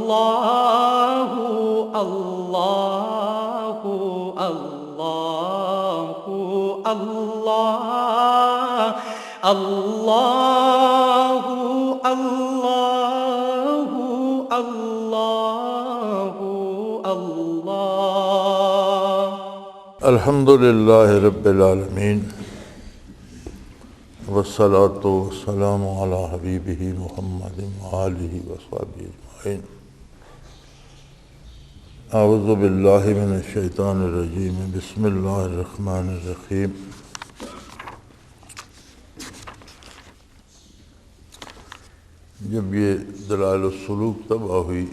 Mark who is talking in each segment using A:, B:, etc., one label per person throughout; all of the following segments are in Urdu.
A: اللہ اللہ اللہ اللہ اللہ اللہ اللہ اللہ۔
B: الحمد للہ رب العالمین والصلاة والسلام علی حبیبہ محمد وآلہ وصحبہ اجمعین۔ اعوذ باللہ من الشیطان الرجیم، بسم اللہ الرحمن الرحیم۔ جب یہ دلائل السلوک تباہ ہوئی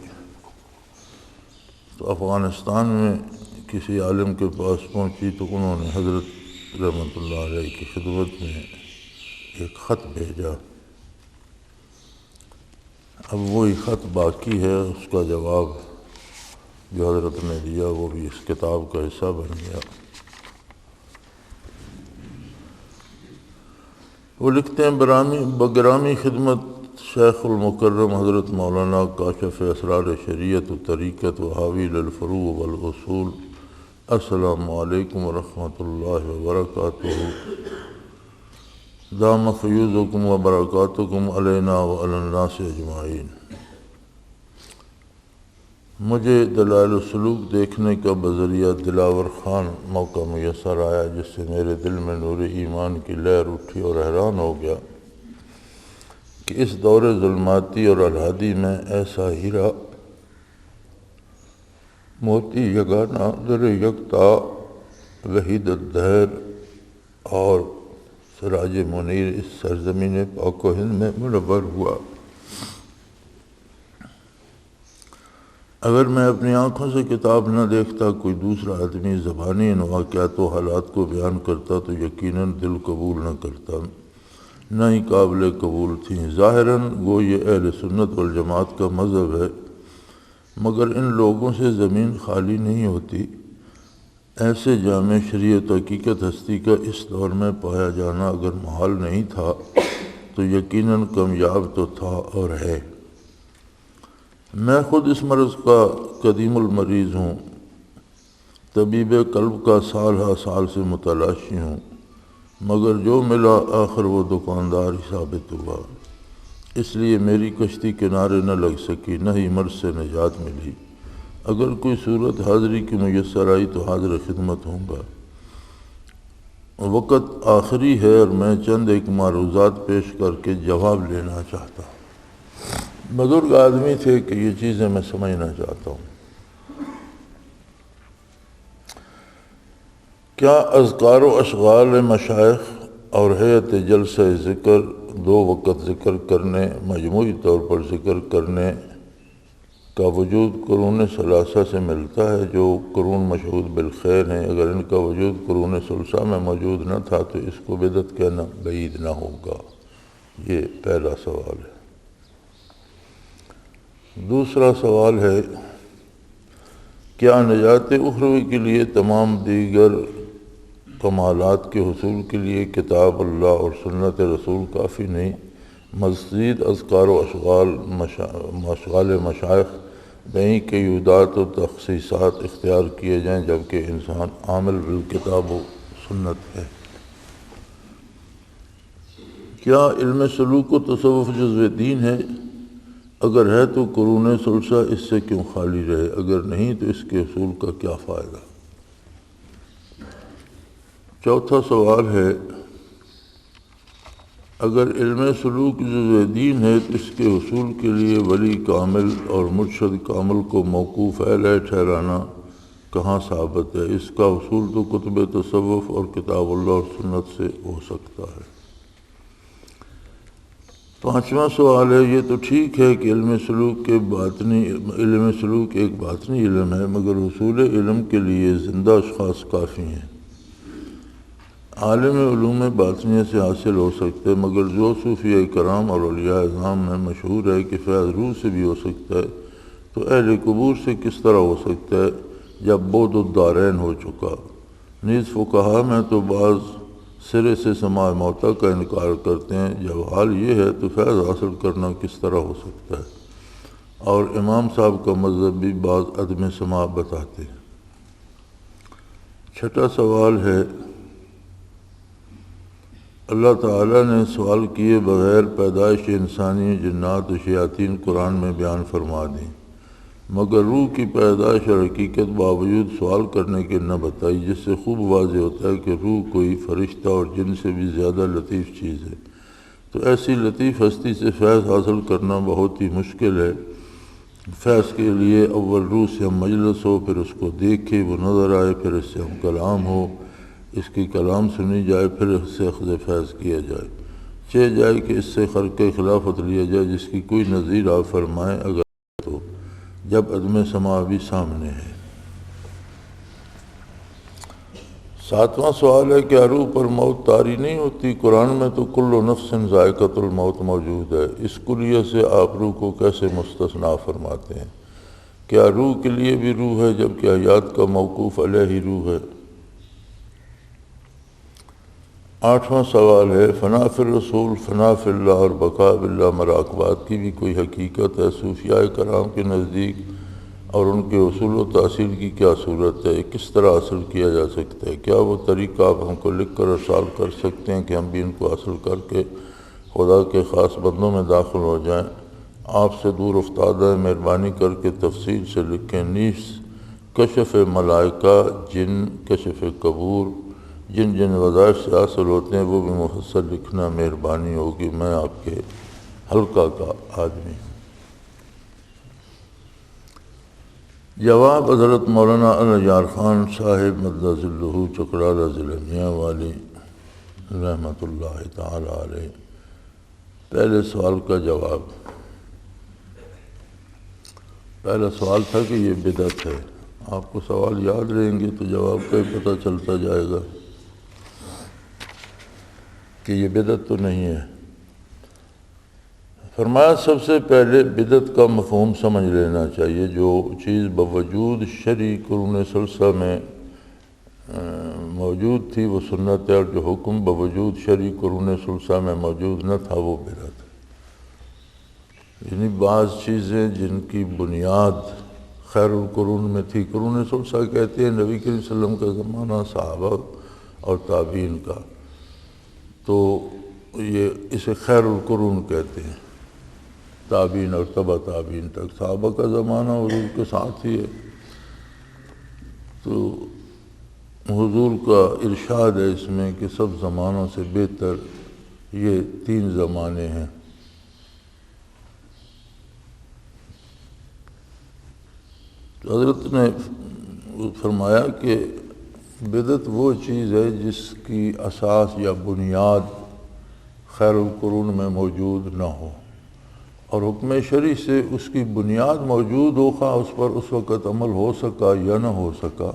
B: تو افغانستان میں کسی عالم کے پاس پہنچی تو انہوں نے حضرت رحمۃ اللہ علیہ کی خدمت میں ایک خط بھیجا۔ اب وہی خط باقی ہے، اس کا جواب جو حضرت نے دیا وہ بھی اس کتاب کا حصہ بن گیا۔ وہ لکھتے ہیں، بگرامی خدمت شیخ المکرم حضرت مولانا کاشف اسرار شریعت و طریقت و حاوی الفروع والاصول، السلام علیکم ورحمۃ اللہ وبرکاتہ، دام فیوزکم و برکاتکم علینا و علی الناس اجمعین۔ مجھے دلائل السلوک دیکھنے کا بذریعہ دلاور خان موقع میسر آیا، جس سے میرے دل میں نور ایمان کی لہر اٹھی اور حیران ہو گیا کہ اس دور ظلماتی اور الحادی میں ایسا ہیرا موتی یگانہ در یکتا وحید الدہر اور سراج منیر اس سرزمین پاک و ہند میں منور ہوا۔ اگر میں اپنی آنکھوں سے کتاب نہ دیکھتا، کوئی دوسرا آدمی زبانی ان واقعات و حالات کو بیان کرتا تو یقیناً دل قبول نہ کرتا، نہ ہی قابل قبول تھیں۔ ظاہراً وہ یہ اہل سنت والجماعت کا مذہب ہے، مگر ان لوگوں سے زمین خالی نہیں ہوتی۔ ایسے جامع شریعت حقیقت ہستی کا اس دور میں پایا جانا اگر محال نہیں تھا تو یقیناً کامیاب تو تھا اور ہے۔ میں خود اس مرض کا قدیم المریض ہوں، طبیب قلب کا سال ہا سال سے متلاشی ہوں، مگر جو ملا آخر وہ دکاندار ہی ثابت ہوا۔ اس لیے میری کشتی کنارے نہ لگ سکی، نہ ہی مرض سے نجات ملی۔ اگر کوئی صورت حاضری کی میسر آئی تو حاضر خدمت ہوں گا۔ وقت آخری ہے اور میں چند ایک معروضات پیش کر کے جواب لینا چاہتا ہوں۔ بزرگ آدمی تھے کہ یہ چیزیں میں سمجھنا چاہتا ہوں۔ کیا اذکار و اشغال مشائخ اور ہیئت جلسہ ذکر دو وقت ذکر کرنے، مجموعی طور پر ذکر کرنے کا وجود قرون ثلاثہ سے ملتا ہے، جو قرون مشہود بالخیر ہیں؟ اگر ان کا وجود قرون ثلاثہ میں موجود نہ تھا تو اس کو بدعت کہنا بعید نہ ہوگا؟ یہ پہلا سوال ہے۔ دوسرا سوال ہے، کیا نجات اخروی کے لیے تمام دیگر کمالات کے حصول کے لیے کتاب اللہ اور سنت رسول کافی نہیں؟ مزید اذکار و اشغال مشائخ دہیں قیودات و تخصیصات اختیار کیے جائیں جبکہ انسان عامل بالکتاب و سنت ہے؟ کیا علم سلوک و تصوف جزو دین ہے؟ اگر ہے تو قرون ثلاثہ اس سے کیوں خالی رہے؟ اگر نہیں تو اس کے حصول کا کیا فائدہ؟ چوتھا سوال ہے، اگر علم سلوک جزو دین ہے تو اس کے حصول کے لیے ولی کامل اور مرشد کامل کو موقوف علیہ ٹھہرانا کہاں ثابت ہے؟ اس کا حصول تو کتب تصوف اور کتاب اللہ اور سنت سے ہو سکتا ہے۔ پانچواں سوال ہے، یہ تو ٹھیک ہے کہ علم سلوک ایک باطنی علم ہے، مگر حصول علم کے لیے زندہ اشخاص کافی ہیں۔ عالم علوم باطنیہ سے حاصل ہو سکتے ہیں، مگر جو صوفیہ کرام اور اولیاء اعظام میں مشہور ہے کہ فیض روح سے بھی ہو سکتا ہے، تو اہل قبور سے کس طرح ہو سکتا ہے جب بعد الدارین ہو چکا؟ نیز فقہا میں تو بعض سرے سے سماع موتا کا انکار کرتے ہیں۔ جب حال یہ ہے تو فیض حاصل کرنا کس طرح ہو سکتا ہے؟ اور امام صاحب کا مذہب بھی بعض عدم سماع بتاتے ہیں۔ چھٹا سوال ہے، اللہ تعالیٰ نے سوال کیے بغیر پیدائش انسانی، جنات و شیاطین قرآن میں بیان فرما دیں، مگر روح کی پیدائش اور حقیقت باوجود سوال کرنے کے نہ بتائی، جس سے خوب واضح ہوتا ہے کہ روح کوئی فرشتہ اور جن سے بھی زیادہ لطیف چیز ہے۔ تو ایسی لطیف ہستی سے فیض حاصل کرنا بہت ہی مشکل ہے۔ فیض کے لیے اول روح سے ہم مجلس ہو، پھر اس کو دیکھے، وہ نظر آئے، پھر اس سے ہم کلام ہو، اس کی کلام سنی جائے، پھر اس سے اخذ فیض کیا جائے، چاہے جائے کہ اس سے خرق خلافت لیا جائے جس کی کوئی نظیر آپ فرمائیں اگر تو، جب عدم سماع بھی سامنے ہے۔ ساتواں سوال ہے، کیا روح پر موت طاری نہیں ہوتی؟ قرآن میں تو کل نفس ذائقۃ الموت موجود ہے، اس کلیہ سے آپ روح کو کیسے مستثنیٰ فرماتے ہیں؟ کیا روح کے لیے بھی روح ہے جبکہ حیات کا موقوف علیہ ہی روح ہے؟ آٹھواں سوال ہے، فنا فی الرسول فنا فی اللہ اور بقاء باللہ مراقبات کی بھی کوئی حقیقت ہے؟ صوفیاء کرام کے نزدیک اور ان کے اصول و تحصیل کی کیا صورت ہے؟ کس طرح حاصل کیا جا سکتا ہے؟ کیا وہ طریقہ آپ ہم کو لکھ کر ارسال کر سکتے ہیں کہ ہم بھی ان کو حاصل کر کے خدا کے خاص بندوں میں داخل ہو جائیں؟ آپ سے دور افتادہ، مہربانی کر کے تفصیل سے لکھیں۔ نیز کشف ملائکہ، جن، کشف قبور، جن جن وظائف سے حاصل ہوتے ہیں وہ بھی مفصل لکھنا مہربانی ہوگی، میں آپ کے حلقہ کا آدمی ہوں۔ جواب حضرت مولانا النجار خان صاحب مدد ذلہ چکرالہ ضلع میاں والی رحمۃ اللہ تعالی علیہ۔ پہلے سوال کا جواب، پہلا سوال تھا کہ یہ بدعت ہے۔ آپ کو سوال یاد رہیں گے تو جواب کا ہی پتہ چلتا جائے گا کہ یہ بدعت تو نہیں ہے۔ فرمایا سب سے پہلے بدعت کا مفہوم سمجھ لینا چاہیے۔ جو چیز بوجود شرعی قرون ثلاثہ میں موجود تھی وہ سنت ہے، اور جو حکم بوجود شرعی قرون ثلاثہ میں موجود نہ تھا وہ بدعت ہے۔ یعنی بعض چیزیں جن کی بنیاد خیر القرون میں تھی، قرون ثلاثہ کہتے ہیں نبی کریم صلی اللہ علیہ وسلم کا زمانہ، صحابہ اور تابعین کا، تو یہ اسے خیر القرون کہتے ہیں، تابعین اور تبع تابعین تک۔ صحابہ کا زمانہ حضور کے ساتھ ہی ہے، تو حضور کا ارشاد ہے اس میں کہ سب زمانوں سے بہتر یہ 3 زمانے ہیں۔ حضرت نے فرمایا کہ بدعت وہ چیز ہے جس کی اساس یا بنیاد خیر القرون میں موجود نہ ہو، اور حکم شرعی سے اس کی بنیاد موجود ہو، خواہ اس پر اس وقت عمل ہو سکا یا نہ ہو سکا،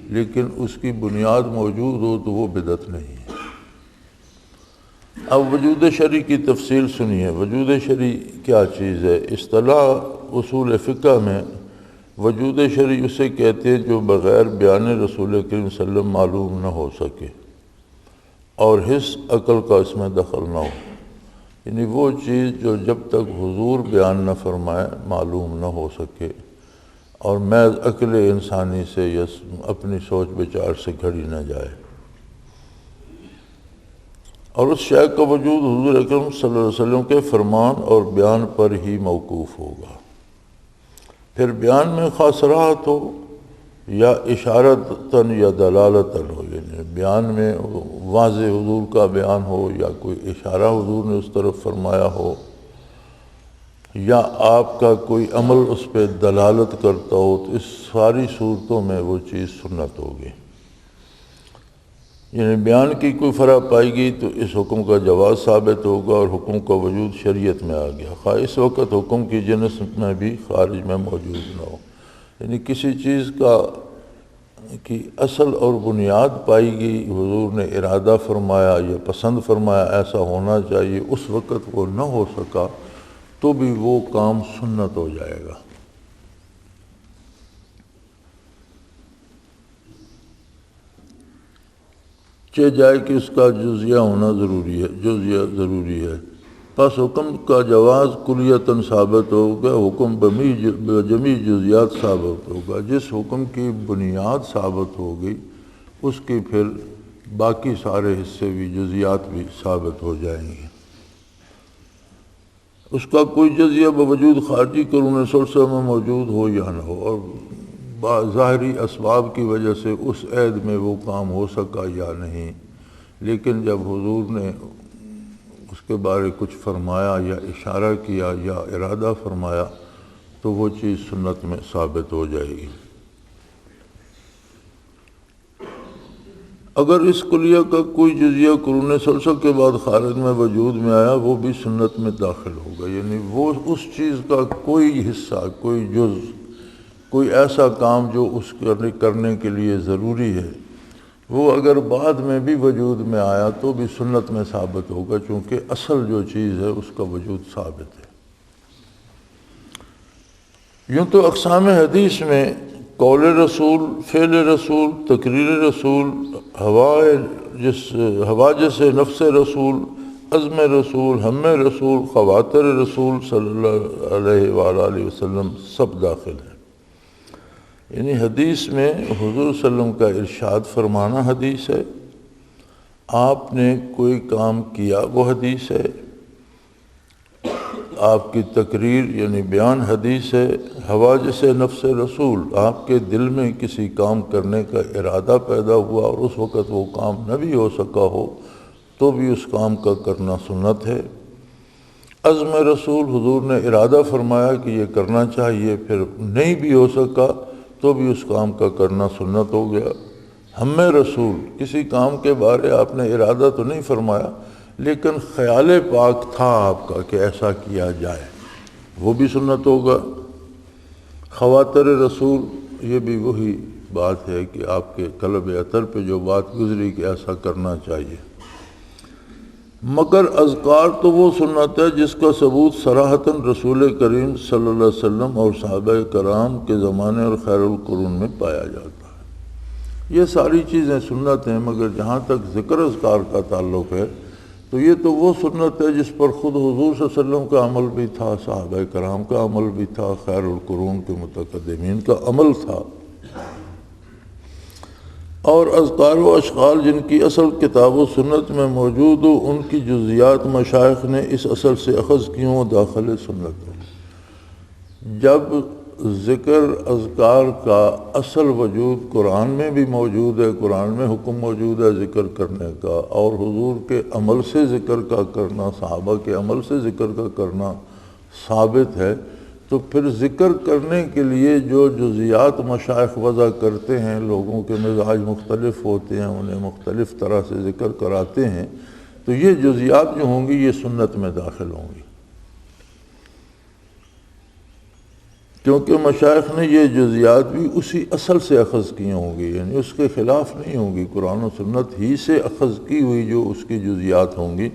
B: لیکن اس کی بنیاد موجود ہو تو وہ بدعت نہیں ہے۔ اب وجود شرعی کی تفصیل سنیے۔ وجود شرعی کیا چیز ہے؟ اصطلاح اصول فقہ میں وجود شرعی اسے کہتے ہیں جو بغیر بیان رسول کریم صلی اللہ علیہ وسلم معلوم نہ ہو سکے اور حس عقل کا اس میں دخل نہ ہو، یعنی وہ چیز جو جب تک حضور بیان نہ فرمائے معلوم نہ ہو سکے اور محض عقل انسانی سے یا اپنی سوچ بچار سے گھڑی نہ جائے، اور اس شے کا وجود حضور اکرم صلی اللہ علیہ وسلم کے فرمان اور بیان پر ہی موقوف ہوگا۔ پھر بیان میں خاص صراحت ہو یا اشارتاً یا دلالتاً ہو، یعنی بیان میں واضح حضور کا بیان ہو یا کوئی اشارہ حضور نے اس طرف فرمایا ہو، یا آپ کا کوئی عمل اس پہ دلالت کرتا ہو، تو اس ساری صورتوں میں وہ چیز سنت ہوگی۔ یعنی بیان کی کوئی فرع پائی گئی تو اس حکم کا جواز ثابت ہوگا اور حکم کا وجود شریعت میں آ گیا، خواہ اس وقت حکم کی جنس میں بھی خارج میں موجود نہ ہو۔ یعنی کسی چیز کی اصل اور بنیاد پائی گئی، حضور نے ارادہ فرمایا یا پسند فرمایا ایسا ہونا چاہیے، اس وقت وہ نہ ہو سکا تو بھی وہ کام سنت ہو جائے گا۔ چاہے جائے کہ اس کا جزیہ ہونا ضروری ہے، جزیہ ضروری ہے، پس حکم کا جواز کلیتاً ثابت ہوگا، حکم بجمی جزیات ثابت ہوگا۔ جس حکم کی بنیاد ثابت ہوگی اس کی پھر باقی سارے حصے بھی جزیات بھی ثابت ہو جائیں گے۔ اس کا کوئی جزیہ بوجود خارجی قرون ثلثہ میں موجود ہو یا نہ ہو، اور ظاہری اسباب کی وجہ سے اس عہد میں وہ کام ہو سکا یا نہیں، لیکن جب حضور نے اس کے بارے کچھ فرمایا یا اشارہ کیا یا ارادہ فرمایا تو وہ چیز سنت میں ثابت ہو جائے گی۔ اگر اس کلیہ کا کوئی جزیہ قرون ثلثہ کے بعد خارج میں وجود میں آیا وہ بھی سنت میں داخل ہوگا، یعنی وہ اس چیز کا کوئی حصہ، کوئی جز، کوئی ایسا کام جو اس کرنے کے لیے ضروری ہے وہ اگر بعد میں بھی وجود میں آیا تو بھی سنت میں ثابت ہوگا، چونکہ اصل جو چیز ہے اس کا وجود ثابت ہے۔ یوں تو اقسام حدیث میں قول رسول، فعل رسول، تقریر رسول، حواجث نفس رسول، عزم رسول، ہم رسول، خواطر رسول صلی اللہ علیہ وآلہ وسلم سب داخل ہیں۔ یعنی حدیث میں حضور صلی اللہ علیہ وسلم کا ارشاد فرمانا حدیث ہے، آپ نے کوئی کام کیا وہ حدیث ہے، آپ کی تقریر یعنی بیان حدیث ہے، حواجث نفس رسول، آپ کے دل میں کسی کام کرنے کا ارادہ پیدا ہوا اور اس وقت وہ کام نہ بھی ہو سکا ہو تو بھی اس کام کا کرنا سنت ہے۔ عزم رسول، حضور نے ارادہ فرمایا کہ یہ کرنا چاہیے، پھر نہیں بھی ہو سکا تو بھی اس کام کا کرنا سنت ہو گیا۔ ہم رسول، کسی کام کے بارے آپ نے ارادہ تو نہیں فرمایا لیکن خیال پاک تھا آپ کا کہ ایسا کیا جائے، وہ بھی سنت ہوگا۔ خواطر رسول، یہ بھی وہی بات ہے کہ آپ کے قلب اطر پہ جو بات گزری کہ ایسا کرنا چاہیے۔ مگر اذکار تو وہ سنت ہے جس کا ثبوت صراحتاً رسول کریم صلی اللہ علیہ وسلم اور صحابہ کرام کے زمانے اور خیر القرون میں پایا جاتا ہے۔ یہ ساری چیزیں سنت ہیں، مگر جہاں تک ذکر اذکار کا تعلق ہے تو یہ تو وہ سنت ہے جس پر خود حضور صلی اللہ علیہ وسلم کا عمل بھی تھا، صحابہ کرام کا عمل بھی تھا، خیر القرون کے متقدمین کا عمل تھا۔ اور اذکار و اشعار جن کی اصل کتاب و سنت میں موجود ہو ان کی جزیات مشائخ نے اس اصل سے اخذ کیوں و داخل سنت ہے۔ جب ذکر اذکار کا اصل وجود قرآن میں بھی موجود ہے، قرآن میں حکم موجود ہے ذکر کرنے کا، اور حضور کے عمل سے ذکر کا کرنا، صحابہ کے عمل سے ذکر کا کرنا ثابت ہے، تو پھر ذکر کرنے کے لیے جو جزیات مشائخ وضع کرتے ہیں، لوگوں کے مزاج مختلف ہوتے ہیں، انہیں مختلف طرح سے ذکر کراتے ہیں، تو یہ جزیات جو ہوں گی یہ سنت میں داخل ہوں گی، کیونکہ مشائخ نے یہ جزیات بھی اسی اصل سے اخذ کی ہوں گی، یعنی اس کے خلاف نہیں ہوں گی، قرآن و سنت ہی سے اخذ کی ہوئی جو اس کی جزیات ہوں گی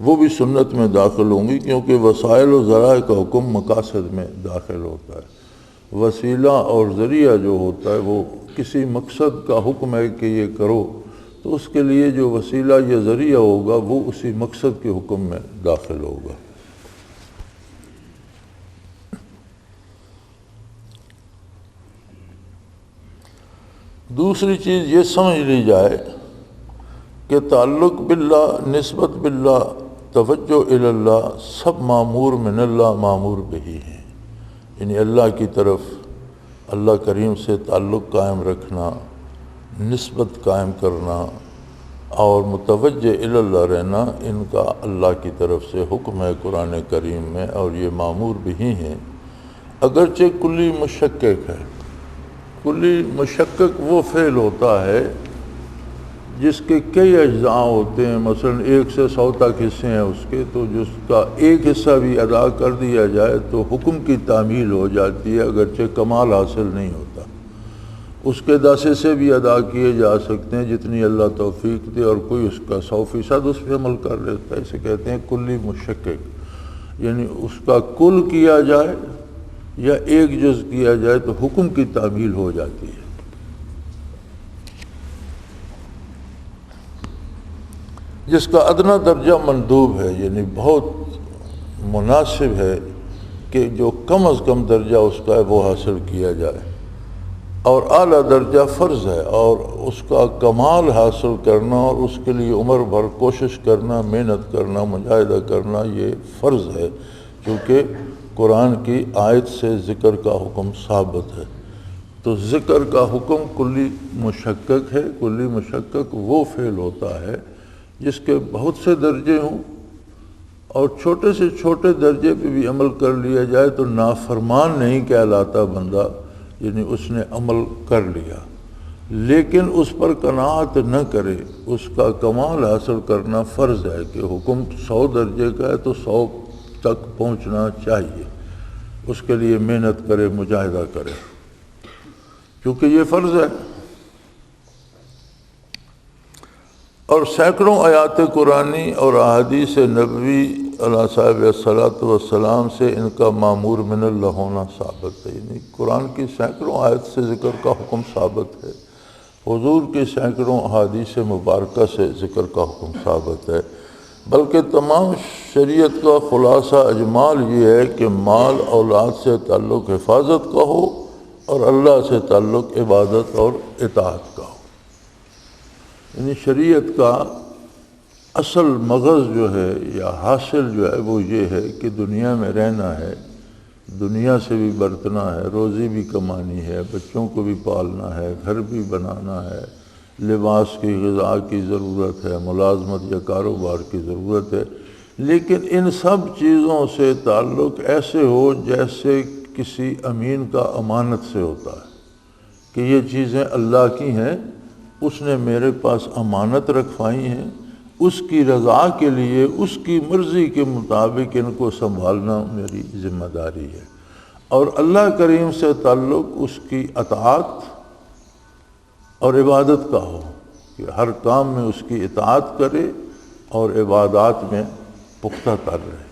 B: وہ بھی سنت میں داخل ہوں گی، کیونکہ وسائل و ذرائع کا حکم مقاصد میں داخل ہوتا ہے۔ وسیلہ اور ذریعہ جو ہوتا ہے وہ کسی مقصد کا حکم ہے کہ یہ کرو، تو اس کے لیے جو وسیلہ یا ذریعہ ہوگا وہ اسی مقصد کے حکم میں داخل ہوگا۔ دوسری چیز یہ سمجھ لی جائے کہ تعلق باللہ، نسبت باللہ، توجہ الی اللہ سب معمور من اللہ معمور بہی ہیں، یعنی اللہ کی طرف اللہ کریم سے تعلق قائم رکھنا، نسبت قائم کرنا اور متوجہ الی اللہ رہنا، ان کا اللہ کی طرف سے حکم ہے قرآن کریم میں، اور یہ معمور بہی ہیں، اگرچہ کلی مشکک ہے۔ کلی مشکک وہ فعل ہوتا ہے جس کے کئی اجزاء ہوتے ہیں، مثلا 1 سے 100 تک حصے ہیں اس کے، تو جس کا ایک حصہ بھی ادا کر دیا جائے تو حکم کی تعمیل ہو جاتی ہے، اگرچہ کمال حاصل نہیں ہوتا۔ اس کے 10 حصے بھی ادا کیے جا سکتے ہیں جتنی اللہ توفیق دے، اور کوئی اس کا 100% اس پہ عمل کر لیتا ہے، اسے کہتے ہیں کلی مشکک، یعنی اس کا کل کیا جائے یا ایک جز کیا جائے تو حکم کی تعمیل ہو جاتی ہے۔ جس کا ادنا درجہ مندوب ہے، یعنی بہت مناسب ہے کہ جو کم از کم درجہ اس کا ہے وہ حاصل کیا جائے، اور اعلیٰ درجہ فرض ہے، اور اس کا کمال حاصل کرنا اور اس کے لیے عمر بھر کوشش کرنا، محنت کرنا، مجاہدہ کرنا یہ فرض ہے، کیونکہ قرآن کی آیت سے ذکر کا حکم ثابت ہے۔ تو ذکر کا حکم کلی مشکک ہے۔ کلی مشکک وہ فعل ہوتا ہے جس کے بہت سے درجے ہوں اور چھوٹے سے چھوٹے درجے پہ بھی عمل کر لیا جائے تو نافرمان نہیں کہلاتا بندہ، یعنی اس نے عمل کر لیا، لیکن اس پر قناعت نہ کرے، اس کا کمال حاصل کرنا فرض ہے کہ حکم 100 درجے کا ہے تو 100 تک پہنچنا چاہیے، اس کے لیے محنت کرے، مجاہدہ کرے، کیونکہ یہ فرض ہے۔ اور سینکڑوں آیات قرآنی اور احادیث نبوی علیہ صاحب الصلاۃ والسلام سے ان کا مامور من اللہ ہونا ثابت ہے، یعنی قرآن کی سینکڑوں آیت سے ذکر کا حکم ثابت ہے، حضور کی سینکڑوں احادیث مبارکہ سے ذکر کا حکم ثابت ہے، بلکہ تمام شریعت کا خلاصہ اجمال یہ ہے کہ مال اولاد سے تعلق حفاظت کا ہو اور اللہ سے تعلق عبادت اور اطاعت کا ہو۔ یعنی شریعت کا اصل مغز جو ہے یا حاصل جو ہے وہ یہ ہے کہ دنیا میں رہنا ہے، دنیا سے بھی برتنا ہے، روزی بھی کمانی ہے، بچوں کو بھی پالنا ہے، گھر بھی بنانا ہے، لباس کی، غذا کی ضرورت ہے، ملازمت یا کاروبار کی ضرورت ہے، لیکن ان سب چیزوں سے تعلق ایسے ہو جیسے کسی امین کا امانت سے ہوتا ہے کہ یہ چیزیں اللہ کی ہیں، اس نے میرے پاس امانت رکھوائی ہیں، اس کی رضا کے لیے، اس کی مرضی کے مطابق ان کو سنبھالنا میری ذمہ داری ہے، اور اللہ کریم سے تعلق اس کی اطاعت اور عبادت کا ہو کہ ہر کام میں اس کی اطاعت کرے اور عبادات میں پختہ تر رہے۔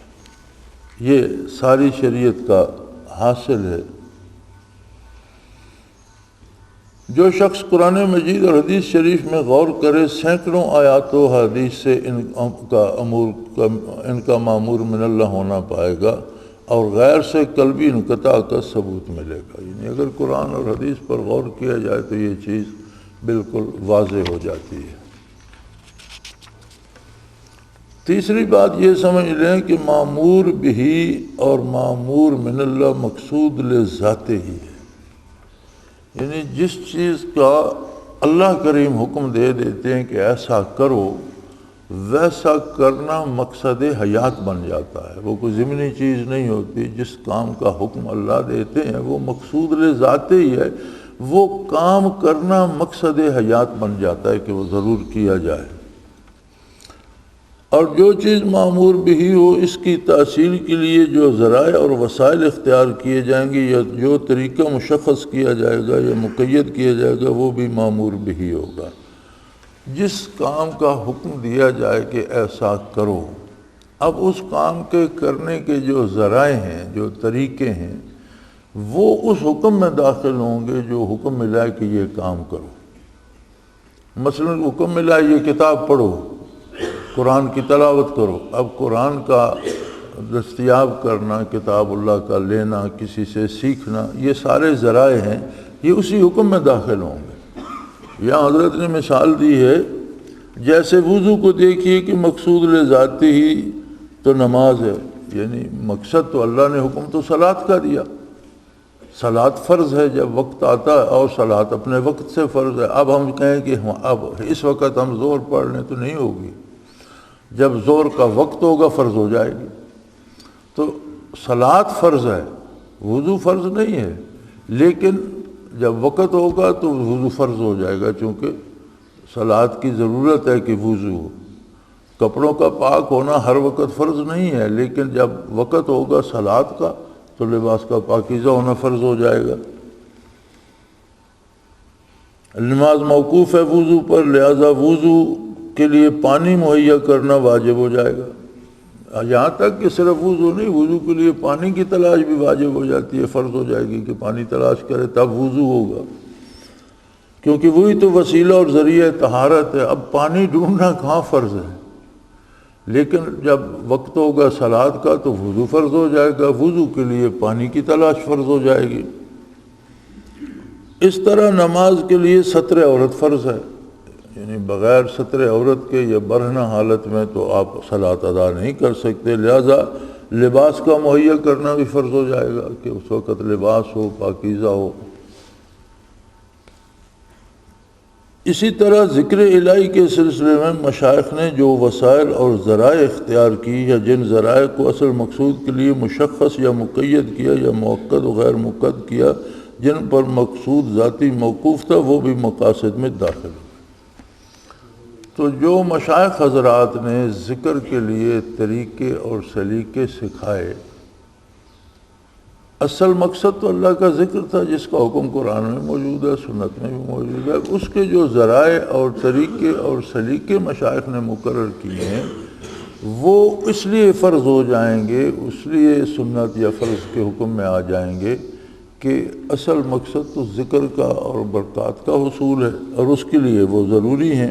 B: یہ ساری شریعت کا حاصل ہے۔ جو شخص قرآن مجید اور حدیث شریف میں غور کرے، سینکڑوں آیات و حدیث سے ان کا مامور من اللہ ہونا پائے گا اور غیر سے قلبی انقطاع کا ثبوت ملے گا۔ یعنی اگر قرآن اور حدیث پر غور کیا جائے تو یہ چیز بالکل واضح ہو جاتی ہے۔ تیسری بات یہ سمجھ لیں کہ مامور بھی اور مامور من اللہ مقصود لذاتے ہی ہے، یعنی جس چیز کا اللہ کریم حکم دے دیتے ہیں کہ ایسا کرو، ویسا کرنا مقصد حیات بن جاتا ہے، وہ کوئی ضمنی چیز نہیں ہوتی۔ جس کام کا حکم اللہ دیتے ہیں وہ مقصود لذاتے ہی ہے، وہ کام کرنا مقصد حیات بن جاتا ہے کہ وہ ضرور کیا جائے۔ اور جو چیز معمور بھی ہو، اس کی تحصیل کے لیے جو ذرائع اور وسائل اختیار کیے جائیں گے یا جو طریقہ مشخص کیا جائے گا یا مقید کیا جائے گا وہ بھی معمور بھی ہوگا۔ جس کام کا حکم دیا جائے کہ ایسا کرو، اب اس کام کے کرنے کے جو ذرائع ہیں، جو طریقے ہیں، وہ اس حکم میں داخل ہوں گے جو حکم ملا ہے کہ یہ کام کرو۔ مثلا حکم ملا ہے یہ کتاب پڑھو، قرآن کی تلاوت کرو، اب قرآن کا دستیاب کرنا، کتاب اللہ کا لینا، کسی سے سیکھنا، یہ سارے ذرائع ہیں، یہ اسی حکم میں داخل ہوں گے۔ یہاں حضرت نے مثال دی ہے، جیسے وضو کو دیکھیے کہ مقصود لذاتی ہی تو نماز ہے، یعنی مقصد تو اللہ نے حکم تو صلاۃ کا دیا، صلاۃ فرض ہے جب وقت آتا ہے، اور صلاۃ اپنے وقت سے فرض ہے۔ اب ہم کہیں کہ اب اس وقت ہم زور پڑھ لیں تو نہیں ہوگی، جب زور کا وقت ہوگا فرض ہو جائے گی۔ تو صلاۃ فرض ہے، وضو فرض نہیں ہے، لیکن جب وقت ہوگا تو وضو فرض ہو جائے گا، چونکہ صلاۃ کی ضرورت ہے کہ وضو ہو۔ کپڑوں کا پاک ہونا ہر وقت فرض نہیں ہے، لیکن جب وقت ہوگا صلاۃ کا تو لباس کا پاکیزہ ہونا فرض ہو جائے گا۔ نماز موقوف ہے وضو پر، لہذا وضو کے لیے پانی مہیا کرنا واجب ہو جائے گا۔ یہاں تک کہ صرف وضو نہیں، وضو کے لیے پانی کی تلاش بھی واجب ہو جاتی ہے، فرض ہو جائے گی کہ پانی تلاش کرے تب وضو ہوگا، کیونکہ وہی تو وسیلہ اور ذریعہ طہارت ہے۔ اب پانی ڈھونڈنا کہاں فرض ہے؟ لیکن جب وقت ہوگا صلاۃ کا تو وضو فرض ہو جائے گا، وضو کے لیے پانی کی تلاش فرض ہو جائے گی۔ اس طرح نماز کے لیے ستر عورت فرض ہے، یعنی بغیر ستر عورت کے یا برہنہ حالت میں تو آپ صلاۃ ادا نہیں کر سکتے، لہذا لباس کا مہیا کرنا بھی فرض ہو جائے گا کہ اس وقت لباس ہو، پاکیزہ ہو۔ اسی طرح ذکر الہی کے سلسلے میں مشائخ نے جو وسائل اور ذرائع اختیار کی یا جن ذرائع کو اصل مقصود کے لیے مشخص یا مقید کیا یا موقت و غیر مقید کیا، جن پر مقصود ذاتی موقوف تھا، وہ بھی مقاصد میں داخل ہوئے۔ تو جو مشائخ حضرات نے ذکر کے لیے طریقے اور سلیقے سکھائے، اصل مقصد تو اللہ کا ذکر تھا جس کا حکم قرآن میں موجود ہے، سنت میں بھی موجود ہے۔ اس کے جو ذرائع اور طریقے اور سلیقے مشائخ نے مقرر کیے ہیں وہ اس لیے فرض ہو جائیں گے، اس لیے سنت یا فرض کے حکم میں آ جائیں گے کہ اصل مقصد تو ذکر کا اور برکات کا حصول ہے، اور اس کے لیے وہ ضروری ہیں۔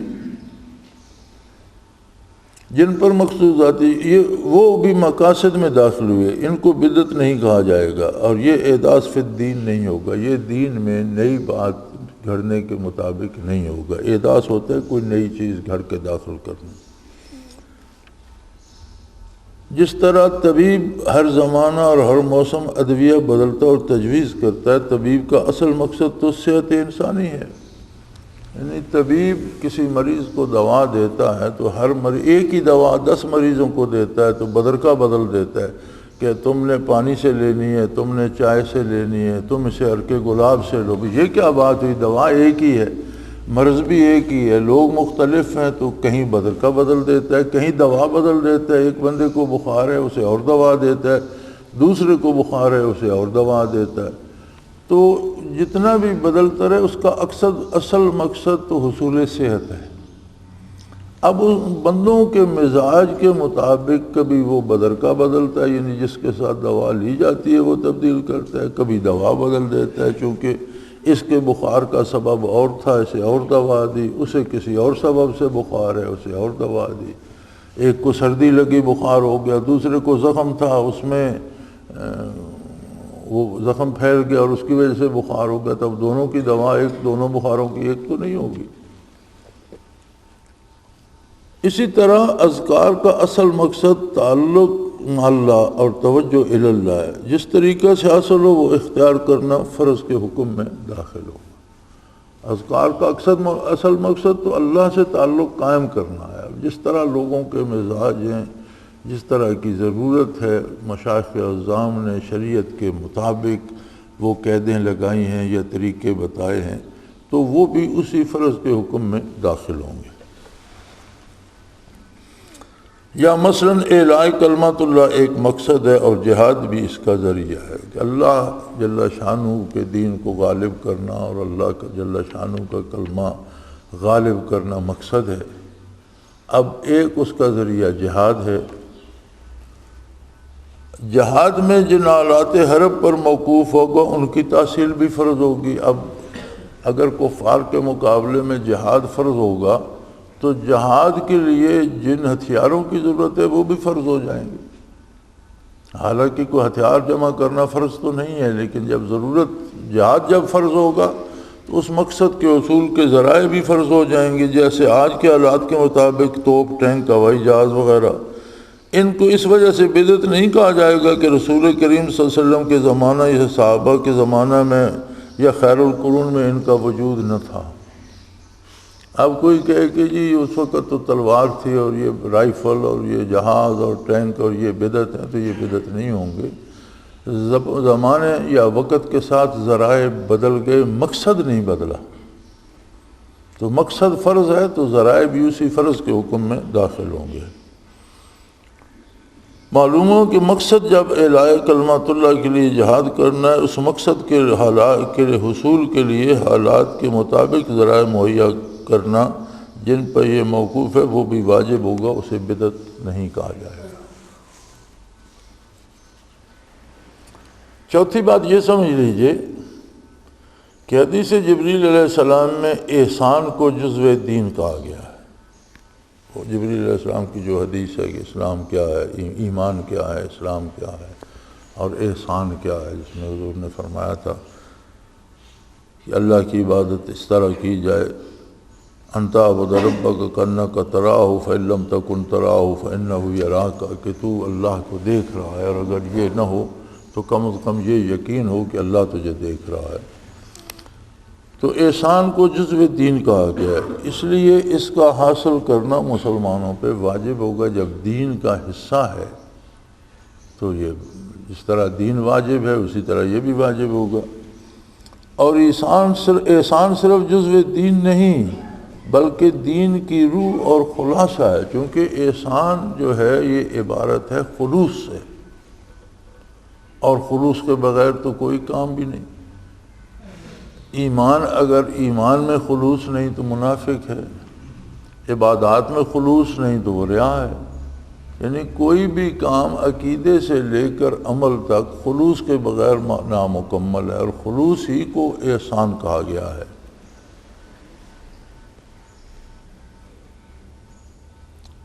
B: جن پر مقصود ذاتی وہ بھی مقاصد میں داخل ہوئے، ان کو بدعت نہیں کہا جائے گا، اور یہ احداث فی الدین نہیں ہوگا، یہ دین میں نئی بات گھڑنے کے مطابق نہیں ہوگا۔ احداث ہوتا ہے کوئی نئی چیز گھڑ کے داخل کرنا۔ جس طرح طبیب ہر زمانہ اور ہر موسم ادویہ بدلتا اور تجویز کرتا ہے، طبیب کا اصل مقصد تو صحت انسانی ہے، یعنی طبیب کسی مریض کو دوا دیتا ہے تو ہر مریض ایک ہی دوا 10 مریضوں کو دیتا ہے تو بدرکا بدل دیتا ہے کہ تم نے پانی سے لینی ہے، تم نے چائے سے لینی ہے، تم اسے عرق گلاب سے لو۔ یہ کیا بات ہوئی؟ دوا ایک ہی ہے، مرض بھی ایک ہی ہے، لوگ مختلف ہیں، تو کہیں بدرکا بدل دیتا ہے، کہیں دوا بدل دیتا ہے۔ ایک بندے کو بخار ہے اسے اور دوا دیتا ہے، دوسرے کو بخار ہے اسے اور دوا دیتا ہے۔ تو جتنا بھی بدلتا رہے اس کا اصل مقصد تو حصول صحت ہے۔ اب ان بندوں کے مزاج کے مطابق کبھی وہ بدرکا بدلتا ہے، یعنی جس کے ساتھ دوا لی جاتی ہے وہ تبدیل کرتا ہے، کبھی دوا بدل دیتا ہے، چونکہ اس کے بخار کا سبب اور تھا اسے اور دوا دی، اسے کسی اور سبب سے بخار ہے اسے اور دوا دی۔ ایک کو سردی لگی بخار ہو گیا، دوسرے کو زخم تھا اس میں وہ زخم پھیل گیا اور اس کی وجہ سے بخار ہو گیا، تب دونوں کی دوا ایک، دونوں بخاروں کی ایک تو نہیں ہوگی۔ اسی طرح اذکار کا اصل مقصد تعلق مع اللہ اور توجہ الی اللہ ہے، جس طریقہ سے حاصل ہو وہ اختیار کرنا فرض کے حکم میں داخل ہو۔ اذکار کا اصل مقصد تو اللہ سے تعلق قائم کرنا ہے، جس طرح لوگوں کے مزاج ہیں، جس طرح کی ضرورت ہے، مشائخ اعظام نے شریعت کے مطابق وہ قیدیں لگائی ہیں یا طریقے بتائے ہیں، تو وہ بھی اسی فرض کے حکم میں داخل ہوں گے۔ یا مثلا اعلاء کلمۃ اللہ ایک مقصد ہے اور جہاد بھی اس کا ذریعہ ہے کہ اللہ جل شانہ کے دین کو غالب کرنا اور اللہ کا جل شانہ کا کلمہ غالب کرنا مقصد ہے۔ اب ایک اس کا ذریعہ جہاد ہے۔ جہاد میں جن آلات حرب پر موقوف ہوگا ان کی تحصیل بھی فرض ہوگی۔ اب اگر کفار کے مقابلے میں جہاد فرض ہوگا تو جہاد کے لیے جن ہتھیاروں کی ضرورت ہے وہ بھی فرض ہو جائیں گے۔ حالانکہ کوئی ہتھیار جمع کرنا فرض تو نہیں ہے، لیکن جب ضرورت جہاد جب فرض ہوگا تو اس مقصد کے حصول کے ذرائع بھی فرض ہو جائیں گے، جیسے آج کے حالات کے مطابق توپ، ٹینک، ہوائی جہاز وغیرہ۔ ان کو اس وجہ سے بدعت نہیں کہا جائے گا کہ رسول کریم صلی اللہ علیہ وسلم کے زمانہ یا صحابہ کے زمانہ میں یا خیر القرون میں ان کا وجود نہ تھا۔ اب کوئی کہے کہ جی اس وقت تو تلوار تھی اور یہ رائفل اور یہ جہاز اور ٹینک اور یہ بدعت ہے، تو یہ بدعت نہیں ہوں گے۔ زمانے یا وقت کے ساتھ ذرائع بدل گئے، مقصد نہیں بدلا۔ تو مقصد فرض ہے تو ذرائع بھی اسی فرض کے حکم میں داخل ہوں گے۔ معلوم ہو کہ مقصد جب اعلاء کلمۃ اللہ کے لیے جہاد کرنا ہے، اس مقصد کے حصول کے لیے حالات کے مطابق ذرائع مہیا کرنا جن پر یہ موقوف ہے وہ بھی واجب ہوگا، اسے بدعت نہیں کہا جائے گا۔ چوتھی بات یہ سمجھ لیجئے کہ حدیث جبریل علیہ السلام میں احسان کو جزو دین کہا گیا ہے۔ جبریل علیہ السلام کی جو حدیث ہے کہ اسلام کیا ہے، ایمان کیا ہے، اسلام کیا ہے اور احسان کیا ہے، جس میں حضور نے فرمایا تھا کہ اللہ کی عبادت اس طرح کی جائے، انت عبد ربک کانک تراہ فإن لم تکن تراہ فإنہ یراک، کہ تو اللہ کو دیکھ رہا ہے، اور اگر یہ نہ ہو تو کم از کم یہ یقین ہو کہ اللہ تجھے دیکھ رہا ہے۔ تو احسان کو جزو دین کہا گیا ہے، اس لیے اس کا حاصل کرنا مسلمانوں پہ واجب ہوگا۔ جب دین کا حصہ ہے تو یہ جس طرح دین واجب ہے اسی طرح یہ بھی واجب ہوگا۔ اور احسان صرف جزو دین نہیں بلکہ دین کی روح اور خلاصہ ہے، چونکہ احسان جو ہے یہ عبارت ہے خلوص سے، اور خلوص کے بغیر تو کوئی کام بھی نہیں۔ ایمان، اگر ایمان میں خلوص نہیں تو منافق ہے، عبادات میں خلوص نہیں تو وہ ریا ہے، یعنی کوئی بھی کام عقیدے سے لے کر عمل تک خلوص کے بغیر نامکمل ہے، اور خلوص ہی کو احسان کہا گیا ہے۔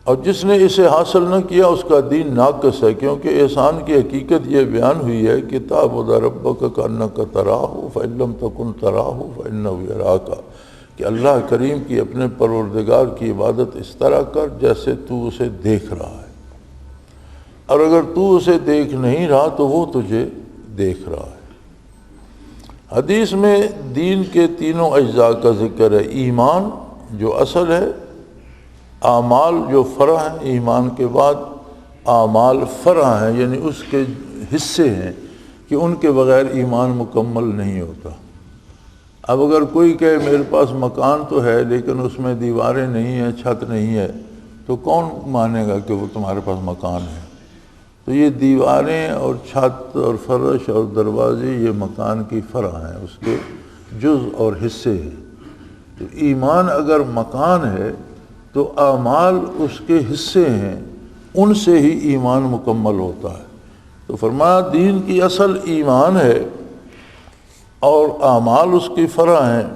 B: اور جس نے اسے حاصل نہ کیا اس کا دین ناقص ہے، کیونکہ احسان کی حقیقت یہ بیان ہوئی ہے کہ تعبد ربک کانک تراہ فإن لم تکن تراہ فإنہ یراک، کہ اللہ کریم کی اپنے پروردگار کی عبادت اس طرح کر جیسے تو اسے دیکھ رہا ہے، اور اگر تو اسے دیکھ نہیں رہا تو وہ تجھے دیکھ رہا ہے۔ حدیث میں دین کے تینوں اجزاء کا ذکر ہے، ایمان جو اصل ہے، اعمال جو فرع ہیں، ایمان کے بعد اعمال فرع ہیں، یعنی اس کے حصے ہیں کہ ان کے بغیر ایمان مکمل نہیں ہوتا۔ اب اگر کوئی کہے میرے پاس مکان تو ہے لیکن اس میں دیواریں نہیں ہیں، چھت نہیں ہے، تو کون مانے گا کہ وہ تمہارے پاس مکان ہے؟ تو یہ دیواریں اور چھت اور فرش اور دروازے یہ مکان کی فرع ہیں، اس کے جز اور حصے ہیں۔ تو ایمان اگر مکان ہے تو اعمال اس کے حصے ہیں، ان سے ہی ایمان مکمل ہوتا ہے۔ تو فرمایا دین کی اصل ایمان ہے اور اعمال اس کی فرع ہیں،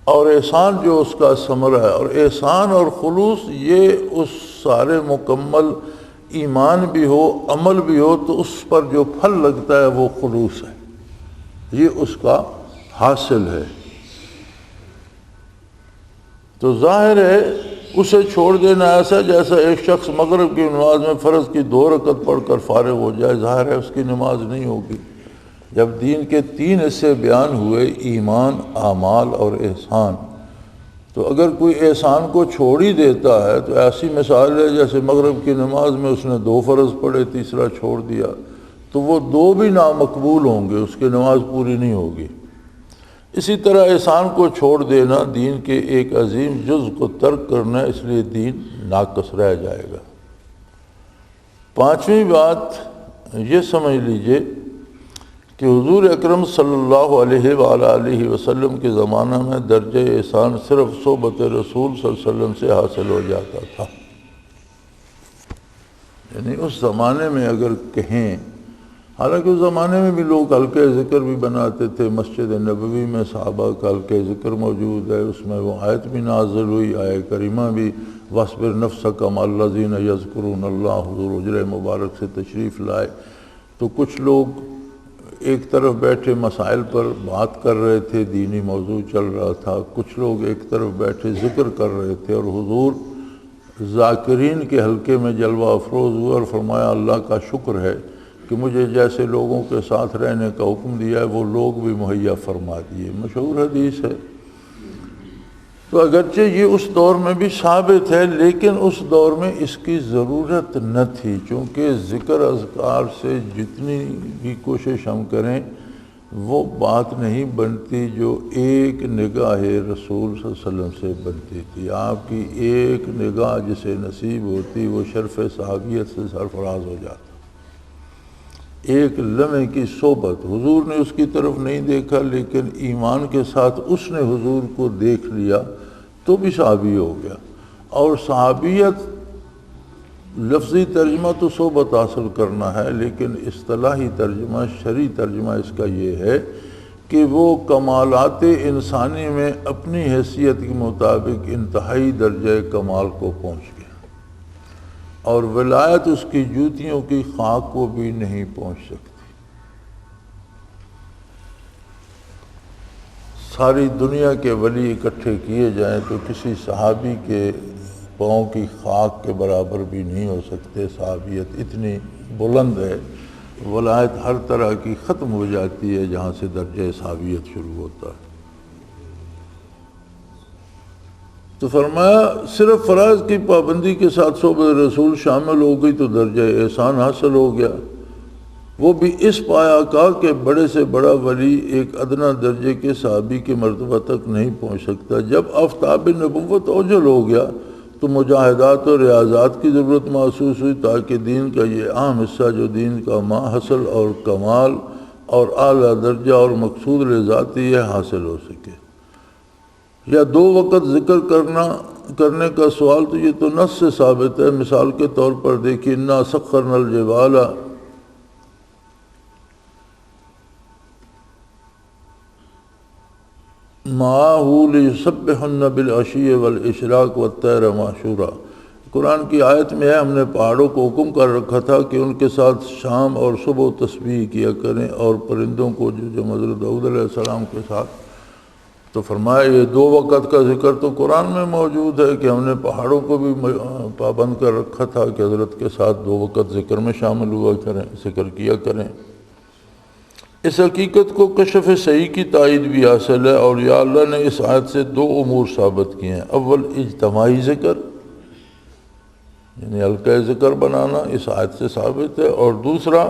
B: اور احسان جو اس کا ثمرہ ہے، اور احسان اور خلوص یہ اس سارے مکمل ایمان بھی ہو، عمل بھی ہو تو اس پر جو پھل لگتا ہے وہ خلوص ہے، یہ اس کا حاصل ہے۔ تو ظاہر ہے اسے چھوڑ دینا ایسا جیسا ایک شخص مغرب کی نماز میں فرض کی 2 رکعت پڑھ کر فارغ ہو جائے، ظاہر ہے اس کی نماز نہیں ہوگی۔ جب دین کے 3 حصے بیان ہوئے، ایمان، اعمال اور احسان، تو اگر کوئی احسان کو چھوڑ ہی دیتا ہے تو ایسی مثال ہے جیسے مغرب کی نماز میں اس نے 2 فرض پڑھے، تیسرا چھوڑ دیا، تو وہ 2 بھی نامقبول ہوں گے، اس کی نماز پوری نہیں ہوگی۔ اسی طرح احسان کو چھوڑ دینا دین کے ایک عظیم جز کو ترک کرنا، اس لیے دین ناقص رہ جائے گا۔ 5ویں بات یہ سمجھ لیجئے کہ حضور اکرم صلی اللہ علیہ وآلہ وسلم کے زمانہ میں درجہ احسان صرف صحبت رسول صلی اللہ علیہ وسلم سے حاصل ہو جاتا تھا۔ یعنی اس زمانے میں اگر کہیں، حالانکہ اس زمانے میں بھی لوگ حلقہ ذکر بھی بناتے تھے، مسجد نبوی میں صحابہ کا حلقہ ذکر موجود ہے، اس میں وہ آیت بھی نازل ہوئی، آیت کریمہ بھی، وَاصْبِرْ نَفْسَكَ مَعَ الَّذِينَ يَذْكُرُونَ اللَّهَ، حضور حجرہ مبارک سے تشریف لائے تو کچھ لوگ ایک طرف بیٹھے مسائل پر بات کر رہے تھے، دینی موضوع چل رہا تھا، کچھ لوگ ایک طرف بیٹھے ذکر کر رہے تھے، اور حضور ذاکرین کے حلقے میں جلوہ افروز ہوئے اور فرمایا اللہ کا شکر ہے کہ مجھے جیسے لوگوں کے ساتھ رہنے کا حکم دیا ہے وہ لوگ بھی مہیا فرما دیے، مشہور حدیث ہے۔ تو اگرچہ یہ اس دور میں بھی ثابت ہے لیکن اس دور میں اس کی ضرورت نہ تھی، چونکہ ذکر اذکار سے جتنی بھی کوشش ہم کریں وہ بات نہیں بنتی جو ایک نگاہ رسول صلی اللہ علیہ وسلم سے بنتی تھی۔ آپ کی ایک نگاہ جسے نصیب ہوتی وہ شرف صحابیت سے سرفراز ہو جاتا، ایک لمحے کی صحبت، حضور نے اس کی طرف نہیں دیکھا لیکن ایمان کے ساتھ اس نے حضور کو دیکھ لیا تو بھی صحابی ہو گیا۔ اور صحابیت لفظی ترجمہ تو صحبت حاصل کرنا ہے، لیکن اصطلاحی ترجمہ، شرعی ترجمہ اس کا یہ ہے کہ وہ کمالات انسانی میں اپنی حیثیت کے مطابق انتہائی درجہ کمال کو پہنچ گئے۔ اور ولایت اس کی جوتیوں کی خاک کو بھی نہیں پہنچ سکتی۔ ساری دنیا کے ولی اکٹھے کیے جائیں تو کسی صحابی کے پاؤں کی خاک کے برابر بھی نہیں ہو سکتے۔ صحابیت اتنی بلند ہے، ولایت ہر طرح کی ختم ہو جاتی ہے جہاں سے درجہ صحابیت شروع ہوتا ہے۔ تو فرمایا صرف فرائض کی پابندی کے ساتھ صحبت رسول شامل ہو گئی تو درجہ احسان حاصل ہو گیا، وہ بھی اس پایا کا کہ بڑے سے بڑا ولی ایک ادنا درجے کے صحابی کے مرتبہ تک نہیں پہنچ سکتا۔ جب آفتاب نبوت اوجل ہو گیا تو مجاہدات اور ریاضات کی ضرورت محسوس ہوئی تاکہ دین کا یہ اہم حصہ جو دین کا حاصل اور کمال اور اعلیٰ درجہ اور مقصود ذاتی ہے حاصل ہو سکے۔ یا دو وقت ذکر کرنے کا سوال تو یہ تو نص سے ثابت ہے۔ مثال کے طور پر دیکھیے انا سخرنا الجبال معہ لیسبحن بالعشی والاشراق والطیر معشورا، قرآن کی آیت میں ہے ہم نے پہاڑوں کو حکم کر رکھا تھا کہ ان کے ساتھ شام اور صبح تسبیح کیا کریں، اور پرندوں کو جو حضرت داؤد علیہ السلام کے ساتھ۔ تو فرمایا یہ دو وقت کا ذکر تو قرآن میں موجود ہے کہ ہم نے پہاڑوں کو بھی پابند کر رکھا تھا کہ حضرت کے ساتھ دو وقت ذکر میں شامل ہوا کریں، ذکر کیا کریں۔ اس حقیقت کو کشف صحیح کی تائید بھی حاصل ہے، اور یا اللہ نے اس آیت سے دو امور ثابت کیے ہیں۔ اول اجتماعی ذکر، یعنی حلقہ ذکر بنانا اس آیت سے ثابت ہے، اور دوسرا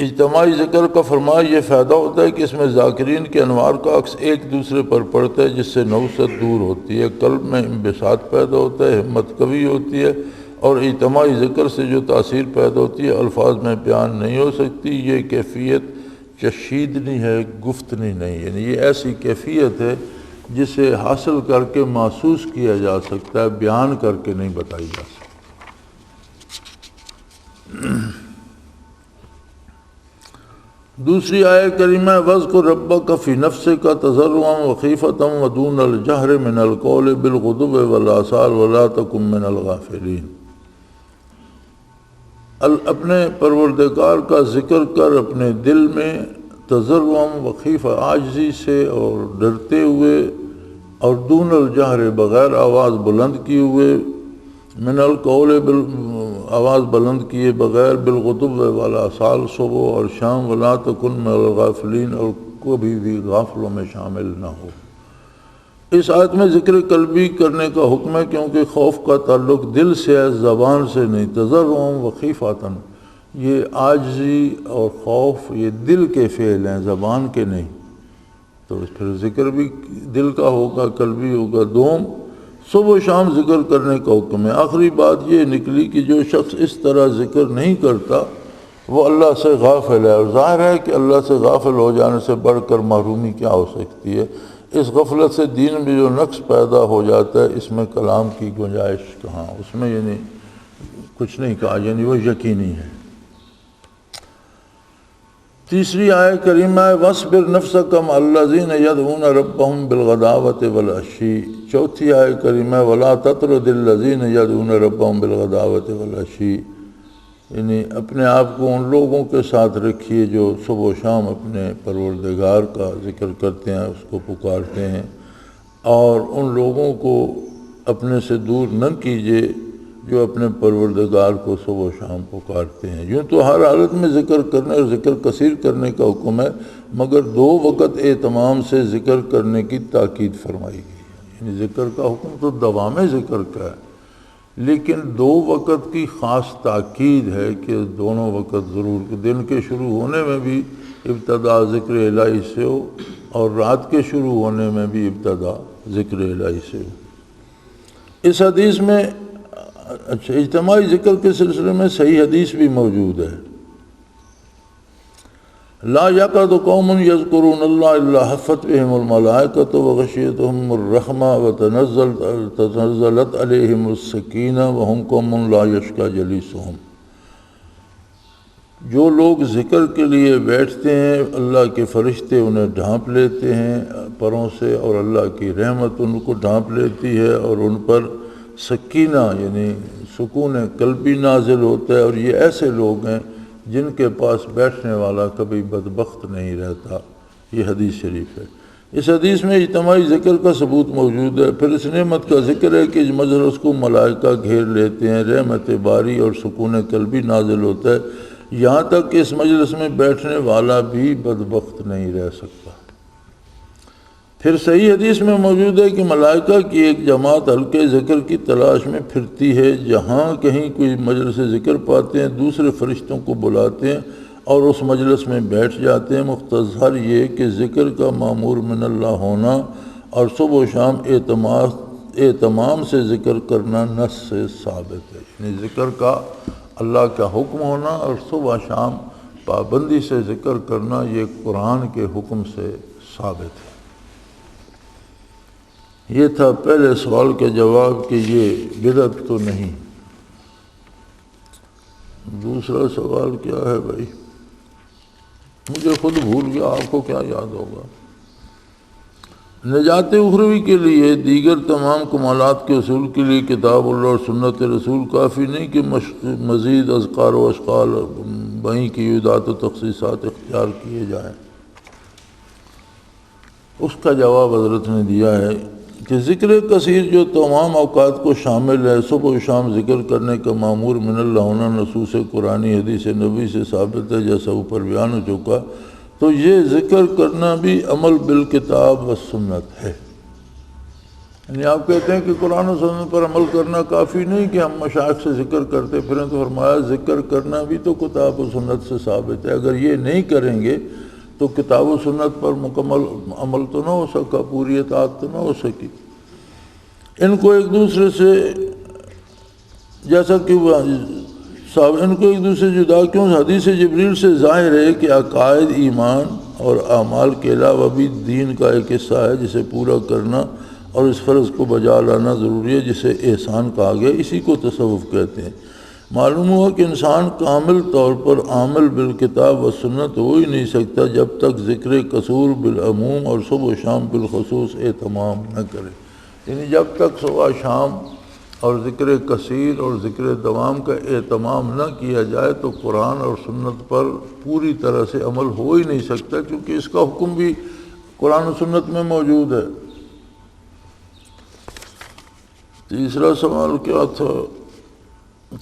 B: اجتماعی ذکر کا فرمایا یہ فائدہ ہوتا ہے کہ اس میں ذاکرین کے انوار کا عکس ایک دوسرے پر پڑتا ہے، جس سے نوست دور ہوتی ہے، قلب میں انبساط پیدا ہوتا ہے، ہمت قوی ہوتی ہے، اور اجتماعی ذکر سے جو تاثیر پیدا ہوتی ہے الفاظ میں بیان نہیں ہو سکتی۔ یہ کیفیت چشیدنی ہے، گفتنی نہیں، یعنی یہ ایسی کیفیت ہے جسے حاصل کر کے محسوس کیا جا سکتا ہے، بیان کر کے نہیں بتائی جا سکتی۔ دوسری آیت کریمہ وَاذْكُرْ رَبَّكَ فِي نَفْسِكَ تَضَرُّعًا وَخِيفَةً وَدُونَ الْجَهْرِ مِنَ الْقَوْلِ بِالْغُدُوِّ وَالْآصَالِ وَلَا تَكُن مِّنَ الْغَافِلِينَ۔ اپنے پروردگار کا ذکر کر اپنے دل میں تضرعاً وخیفہ عاجزی سے اور ڈرتے ہوئے، اور دون الجہر بغیر آواز بلند کیے ہوئے، من القول آواز بلند کیے بغیر، بالغدو والآصال صبح اور شام، ولا تکن من الغافلین اور کبھی بھی غافلوں میں شامل نہ ہو۔ اس آیت میں ذکر قلبی کرنے کا حکم ہے کیونکہ خوف کا تعلق دل سے ہے، زبان سے نہیں۔ تضرعاً وخیفتاً یہ عاجزی اور خوف یہ دل کے فعل ہیں، زبان کے نہیں، تو پھر ذکر بھی دل کا ہوگا، قلبی ہوگا۔ دوم صبح و شام ذکر کرنے کا حکم ہے۔ آخری بات یہ نکلی کہ جو شخص اس طرح ذکر نہیں کرتا وہ اللہ سے غافل ہے، اور ظاہر ہے کہ اللہ سے غافل ہو جانے سے بڑھ کر محرومی کیا ہو سکتی ہے۔ اس غفلت سے دین میں جو نقص پیدا ہو جاتا ہے اس میں کلام کی گنجائش کہاں، اس میں یعنی کچھ نہیں کہا، یعنی وہ یقینی ہے۔ تیسری آیت کریمہ ہے وَاصْبِرْ نَفْسَكَ مَعَ الَّذِينَ يَدْعُونَ رَبَّهُمْ بِالْغَدَاوَةِ وَالْعَشِيِّ۔ چوتھی آیت کریمہ ہے وَلَا تَطْرُدِ الَّذِينَ يَدْعُونَ رَبَّهُمْ بِالْغَدَاوَةِ وَالْعَشِيِّ، یعنی اپنے آپ کو ان لوگوں کے ساتھ رکھیے جو صبح و شام اپنے پروردگار کا ذکر کرتے ہیں، اس کو پکارتے ہیں، اور ان لوگوں کو اپنے سے دور نہ کیجیے جو اپنے پروردگار کو صبح و شام پکارتے ہیں۔ یوں تو ہر حالت میں ذکر کرنے اور ذکر کثیر کرنے کا حکم ہے، مگر دو وقت اہتمام سے ذکر کرنے کی تاکید فرمائی گئی ہے۔ یعنی ذکر کا حکم تو دوام ذکر کا ہے، لیکن دو وقت کی خاص تاکید ہے کہ دونوں وقت ضرور، دن کے شروع ہونے میں بھی ابتدا ذکر الہی سے ہو، اور رات کے شروع ہونے میں بھی ابتدا ذکر الہی سے ہو۔ اس حدیث میں اچھا اجتماعی ذکر کے سلسلے میں صحیح حدیث بھی موجود ہے۔ لا یقعد قوم یذکرون اللہ الا حفت بہم الملائکۃ وغشیتہم الرحمہ وتنزلت علیہم السکینہ وہم قوم لا یشقی جلیسہم۔ جو لوگ ذکر کے لیے بیٹھتے ہیں اللہ کے فرشتے انہیں ڈھانپ لیتے ہیں پروں سے، اور اللہ کی رحمت ان کو ڈھانپ لیتی ہے، اور ان پر سکینہ یعنی سکون قلبی نازل ہوتا ہے، اور یہ ایسے لوگ ہیں جن کے پاس بیٹھنے والا کبھی بدبخت نہیں رہتا۔ یہ حدیث شریف ہے۔ اس حدیث میں اجتماعی ذکر کا ثبوت موجود ہے۔ پھر اس نعمت کا ذکر ہے کہ اس مجلس کو ملائکہ گھیر لیتے ہیں، رحمت باری اور سکون قلبی نازل ہوتا ہے، یہاں تک کہ اس مجلس میں بیٹھنے والا بھی بدبخت نہیں رہ سکتا۔ پھر صحیح حدیث میں موجود ہے کہ ملائکہ کی ایک جماعت حلقے ذکر کی تلاش میں پھرتی ہے، جہاں کہیں کوئی مجلس ذکر پاتے ہیں دوسرے فرشتوں کو بلاتے ہیں اور اس مجلس میں بیٹھ جاتے ہیں۔ مختصر یہ کہ ذکر کا مامور من اللہ ہونا اور صبح و شام اہتمام سے ذکر کرنا نص سے ثابت ہے، یعنی ذکر کا اللہ کا حکم ہونا اور صبح شام پابندی سے ذکر کرنا یہ قرآن کے حکم سے ثابت ہے۔ یہ تھا پہلے سوال کے جواب کہ یہ بدعت تو نہیں۔ دوسرا سوال کیا ہے بھائی؟ مجھے خود بھول گیا، آپ کو کیا یاد ہوگا؟ نجات اخروی کے لیے دیگر تمام کمالات کے حصول کے لیے کتاب اللہ اور سنت رسول کافی نہیں کہ مزید اذکار و اشکال بہیں کی عیدات و تخصیصات اختیار کیے جائیں۔ اس کا جواب حضرت نے دیا ہے کہ ذکر کثیر جو تمام اوقات کو شامل ہے، صبح و شام ذکر کرنے کا مامور من اللہ ہونا نصوص قرآنی حدیث نبی سے ثابت ہے، جیسا اوپر بیان ہو چکا۔ تو یہ ذکر کرنا بھی عمل بالکتاب و سنت ہے۔ یعنی آپ کہتے ہیں کہ قرآن و سنت پر عمل کرنا کافی نہیں کہ ہم مشائخ سے ذکر کرتے پھریں، تو فرمایا ذکر کرنا بھی تو کتاب و سنت سے ثابت ہے۔ اگر یہ نہیں کریں گے تو کتاب و سنت پر مکمل عمل تو نہ ہو سکا، پوری اطاعت تو نہ ہو سکی۔ ان کو ایک دوسرے سے جیسا کہ ان کو ایک دوسرے سے جدا کیوں؟ حدیث جبریل سے ظاہر ہے کہ عقائد ایمان اور اعمال کے علاوہ بھی دین کا ایک حصہ ہے جسے پورا کرنا اور اس فرض کو بجا لانا ضروری ہے، جسے احسان کہا گیا، اسی کو تصوف کہتے ہیں۔ معلوم ہوا کہ انسان کامل طور پر عامل بالکتاب و سنت ہو ہی نہیں سکتا جب تک ذکر قصور بالعموم اور صبح و شام بالخصوص اہتمام نہ کرے۔ یعنی جب تک صبح شام اور ذکر کثیر اور ذکر دوام کا اہتمام نہ کیا جائے تو قرآن اور سنت پر پوری طرح سے عمل ہو ہی نہیں سکتا، کیونکہ اس کا حکم بھی قرآن و سنت میں موجود ہے۔ تیسرا سوال کیا تھا؟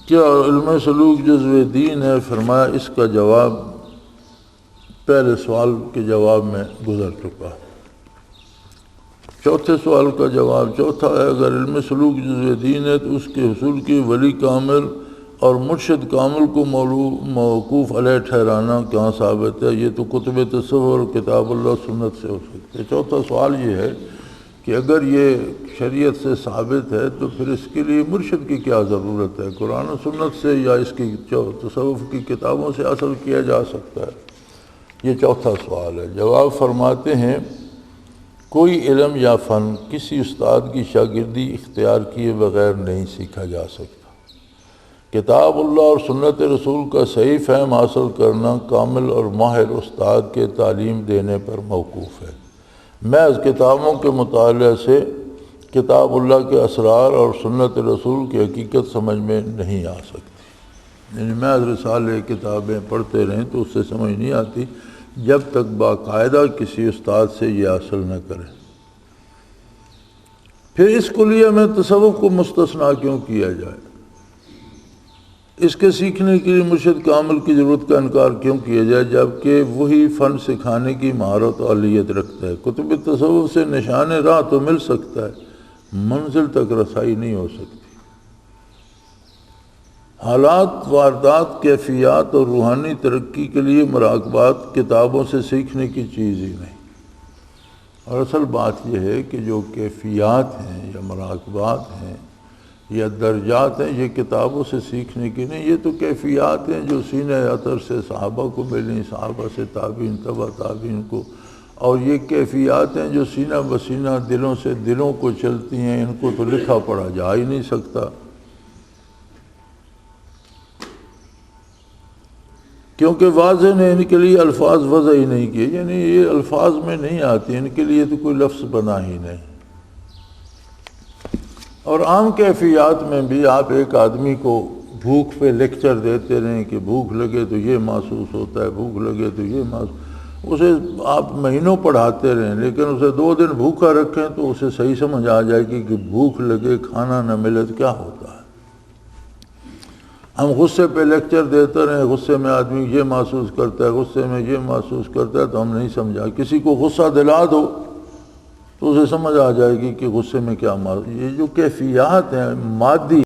B: کیا علم سلوک جزو دین ہے؟ فرمایا اس کا جواب پہلے سوال کے جواب میں گزر چکا۔ چوتھے سوال کا جواب چوتھا ہے، اگر علم سلوک جزو دین ہے تو اس کے حصول کی ولی کامل اور مرشد کامل کو موقوف علیہ ٹھہرانا کہاں ثابت ہے؟ یہ تو کتب تصوف اور کتاب اللہ سنت سے ہو سکتے ہے۔ چوتھا سوال یہ ہے کہ اگر یہ شریعت سے ثابت ہے تو پھر اس کے لیے مرشد کی کیا ضرورت ہے؟ قرآن و سنت سے یا اس کی تصوف کی کتابوں سے حاصل کیا جا سکتا ہے۔ یہ چوتھا سوال ہے۔ جواب فرماتے ہیں کوئی علم یا فن کسی استاد کی شاگردی اختیار کیے بغیر نہیں سیکھا جا سکتا۔ کتاب اللہ اور سنت رسول کا صحیح فہم حاصل کرنا کامل اور ماہر استاد کے تعلیم دینے پر موقوف ہے۔ محض کتابوں کے مطالعے سے کتاب اللہ کے اسرار اور سنت رسول کی حقیقت سمجھ میں نہیں آ سکتی۔ یعنی محض رسالے کتابیں پڑھتے رہیں تو اس سے سمجھ نہیں آتی جب تک باقاعدہ کسی استاد سے یہ حاصل نہ کرے۔ پھر اس کلیہ میں تصوف کو مستثنیٰ کیوں کیا جائے؟ اس کے سیکھنے کے لیے مرشد کامل کی ضرورت کا انکار کیوں کیا جائے جبکہ وہی فن سکھانے کی مہارت و اہلیت رکھتا ہے؟ کتب تصوف سے نشان راہ تو مل سکتا ہے، منزل تک رسائی نہیں ہو سکتی۔ حالات، واردات، کیفیات اور روحانی ترقی کے لیے مراقبات کتابوں سے سیکھنے کی چیز ہی نہیں۔ اور اصل بات یہ ہے کہ جو کیفیات ہیں یا مراقبات ہیں یا درجات ہیں یہ کتابوں سے سیکھنے کی نہیں، یہ تو کیفیات ہیں جو سینہ اطہر سے صحابہ کو ملیں، صحابہ سے تابعین، تبع تابعین کو، اور یہ کیفیات ہیں جو سینہ بسینہ دلوں سے دلوں کو چلتی ہیں، ان کو تو لکھا پڑھا جا ہی نہیں سکتا، کیونکہ واضح نے ان کے لیے الفاظ وضع ہی نہیں کیے، یعنی یہ الفاظ میں نہیں آتی، ان کے لیے تو کوئی لفظ بنا ہی نہیں۔ اور عام کیفیات میں بھی آپ ایک آدمی کو بھوک پہ لیکچر دیتے رہیں کہ بھوک لگے تو یہ محسوس ہوتا ہے، بھوک لگے تو یہ محسوس، اسے آپ مہینوں پڑھاتے رہیں لیکن اسے 2 دن بھوکا رکھیں تو اسے صحیح سمجھ آ جائے گی کہ بھوک لگے کھانا نہ ملے تو کیا ہوتا ہے۔ ہم غصے پہ لیکچر دیتے رہیں، غصے میں آدمی یہ محسوس کرتا ہے، غصے میں یہ محسوس کرتا ہے، تو ہم نہیں سمجھا۔ کسی کو غصہ دلا دو تو اسے سمجھ آ جائے گی کہ غصے میں کیا یہ جو کیفیات ہیں مادی